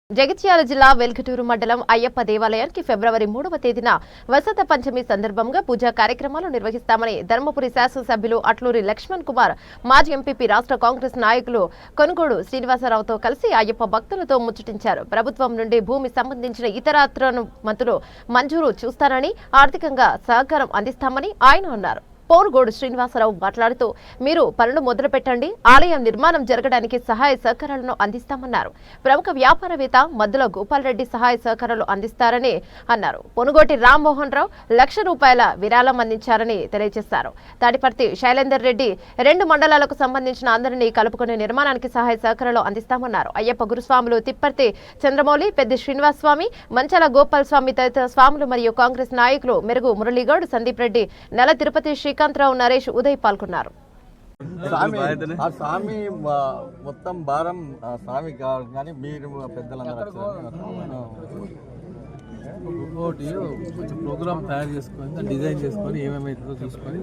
జగిత్యాల జిల్లా వెల్కటూరు మండలం అయ్యప్ప దేవాలయానికి ఫిబ్రవరి 3వ తేదీన వసంత పంచమి సందర్భంగా పూజా కార్యక్రమాలు నిర్వహిస్తామని ధర్మపురి శాసనసభ్యులు అట్లూరి లక్ష్మణ్ కుమార్, మాజీ ఎంపీపీ రాష్ట్ర కాంగ్రెస్ నాయకులు కొనుగోడు శ్రీనివాసరావుతో కలిసి అయ్యప్ప భక్తులతో ముచ్చటించారు. ప్రభుత్వం నుండి భూమి సంబంధించిన ఇతరాత్రనుమతులు మంజూరు చూస్తారని, ఆర్థికంగా సహకారం అందిస్తామని ఆయన అన్నారు. పోరుగోడు శ్రీనివాసరావు మాట్లాడుతూ, మీరు పనులు మొదలు పెట్టండి, ఆలయం నిర్మాణం జరగడానికి సహాయ సహకారాలను అందిస్తామన్నారు. ప్రముఖ వ్యాపారవేత్త మద్దుల గోపాలరెడ్డి సహాయ సహకారాలు అందిస్తారని అన్నారు. పొనుగోటి రామ్మోహన్ రావు ₹1,00,000 విరాళం అందించారని తెలియజేశారు. తాడిపర్తి శైలేందర్ రెడ్డి 2 మండలాలకు సంబంధించిన అందరినీ కలుపుకునే నిర్మాణానికి సహాయ సహకారాలు అందిస్తామన్నారు. అయ్యప్ప గురుస్వాములు తిప్పర్తి చంద్రమౌళి, పెద్ది శ్రీనివాస్ స్వామి, మంచాల గోపాల్ స్వామి తదితర స్వాములు మరియు కాంగ్రెస్ నాయకులు మెరుగు మురళీగౌడ్, సందీప్ రెడ్డి, నల్ల తిరుపతి శ్రీకాంతరావు, నరేష్, ఉదయ్ పాల్గొన్నారు. స్వామి మొత్తం భారం స్వామి కావాలి, కానీ మీరు పెద్దలందరూ కొంచెం ప్రోగ్రామ్ తయారు చేసుకొని డిజైన్ చేసుకొని ఏమేమైతుందో చూసుకొని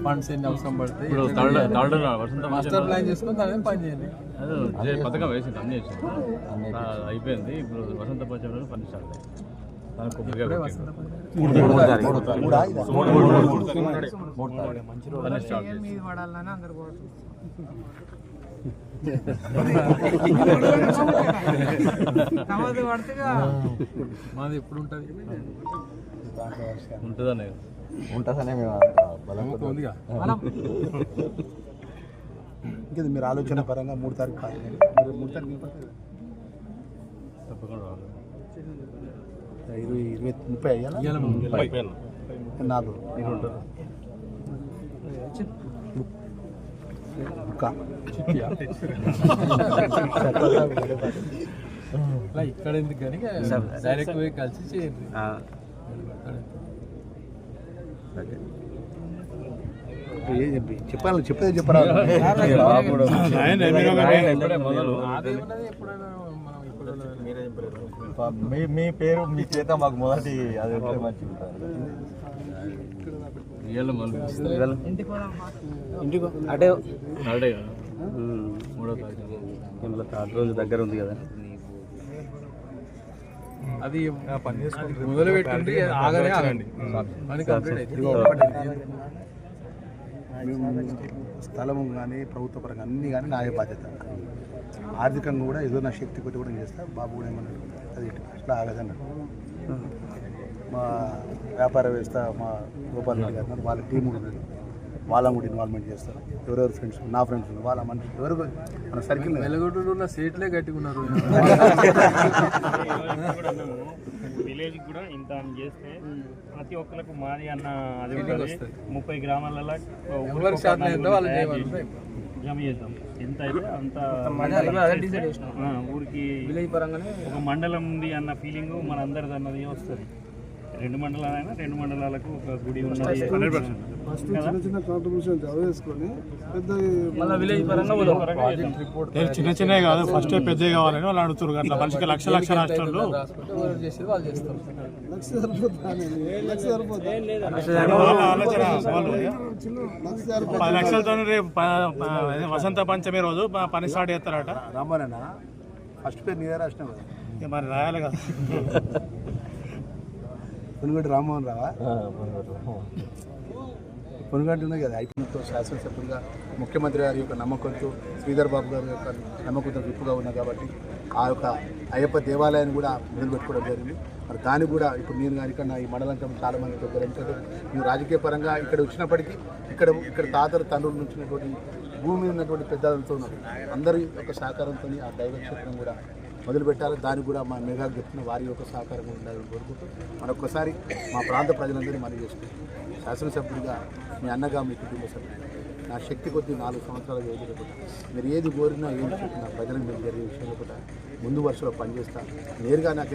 ఫండ్స్ ఎన్ని అవసరం పడతాయి మాస్టర్ ప్లాన్ చేసుకొని దాని పని చేయండి. పథకం వేసింది, అన్ని వేసింది, అయిపోయింది. ఇప్పుడు వసంత పంచమిలో పని స్టార్ట్ మాది ఎప్పుడు ఉంటుంది ఉంటుందనే ఇంకేది మీరు ఆలోచన పరంగా 3 తారీఖు 3 తారీఖు తప్పకుండా 30 అయ్యాలా 4 ఇక్కడ ఎందుకు కానీ డైరెక్ట్ పోయి కలిసి చేయండి. చెప్పాలి, చెప్పేది చెప్పరా. మీ పేరు మీ చేత మాకు మొదటి అది మంచి అంటే 3వ తారీఖు రోజు దగ్గర ఉంది కదా, అది పని చేసుకుంటే మొదలు పెట్టండి, ఆగండి పని కంప్లీట్ అయితే స్థలము కానీ ప్రభుత్వ పరంగా అన్నీ కానీ నా బాధ్యత. ఆర్థికంగా కూడా ఏదో నా శక్తి కొద్ది కూడా చేస్తా. బాబు కూడా ఏమన్నాడు, అది అట్లా ఆగదన్నాడు. మా వ్యాపారవేత్త మా గోపాల్ రెడ్డి గారు వాళ్ళ టీం ఉన్నది, వాళ్ళని కూడా ఇన్వాల్వ్మెంట్ చేస్తారు. ఎవరెవరు ఫ్రెండ్స్, నా ఫ్రెండ్స్ వాళ్ళ మనిషి ఎవరు మన సర్కిల్ వెలుగుటూరు ఉన్న సీట్లే గట్టిగున్నారు. విలేజ్ కూడా ఇంత చేస్తే ప్రతి ఒక్కరికి మాది అన్న అది 30 గ్రామాలలో జమ చేద్దాం. ఎంత అయితే అంత ఊరికి విలేజ్ పరంగానే ఒక మండలం ఉంది అన్న ఫీలింగ్ మన అందరిది అన్నది వస్తుంది. 2 మండలాలైనా 2 మండలాలకు ఒక గుడి ఉన్నది. చిన్న చిన్నవి కాదు, ఫస్ట్ పెద్దవి కావాలని వాళ్ళు అడుగుతారు. అట్లా మనిషికి లక్ష రాష్ట్రాలు 10 లక్షలతో రేపు వసంత పంచమి రోజు పని స్టార్ట్ చేస్తారట. రామోనా ఫస్ట్ పేరు నీదే రాసిన మరి రాయాలి కదా. పొనుగోటి రామ్మోహన్ రావా? పొనుగోటి ఉంది కదా. ఐపీతో శాసనసభ్యులుగా ముఖ్యమంత్రి గారి యొక్క నమ్మకంతో, శ్రీధర్ బాబు గారి యొక్క నమ్మకంతో విప్పుగా ఉన్నా కాబట్టి ఆ యొక్క అయ్యప్ప దేవాలయాన్ని కూడా మొదలుపెట్టుకోవడం జరిగింది. మరి దాన్ని కూడా ఇప్పుడు నేను కానీ ఇక్కడ ఈ మండలంతో చాలామంది పెద్దలు, ఎందుకంటే మేము రాజకీయ పరంగా ఇక్కడ వచ్చినప్పటికీ ఇక్కడ తాతలు తండ్రుల నుంచి ఉన్నటువంటి భూమి ఉన్నటువంటి పెద్దలతో ఉన్నారు. అందరి యొక్క సహకారంతో ఆ దైవ క్షేత్రం కూడా మొదలు పెట్టాలి. దానికి కూడా మా మేఘాలు చెప్తున్న వారి యొక్క సహకారం ఉండాలని కోరుకుంటూ మరొకసారి మా ప్రాంత ప్రజలందరినీ మనం చేసుకుంటాం. శాసనసభ్యుడిగా మీ అన్నగా, మీ కుటుంబ సభ్యులు నా శక్తి కొద్ది 4 సంవత్సరాల వ్యవధిలో కూడా మీరు ఏది కోరినా ఏది చెప్పినా ప్రజలకు మీరు జరిగే విషయంలో కూడా ముందు వరుసలో పనిచేస్తా. నేరుగా నాకు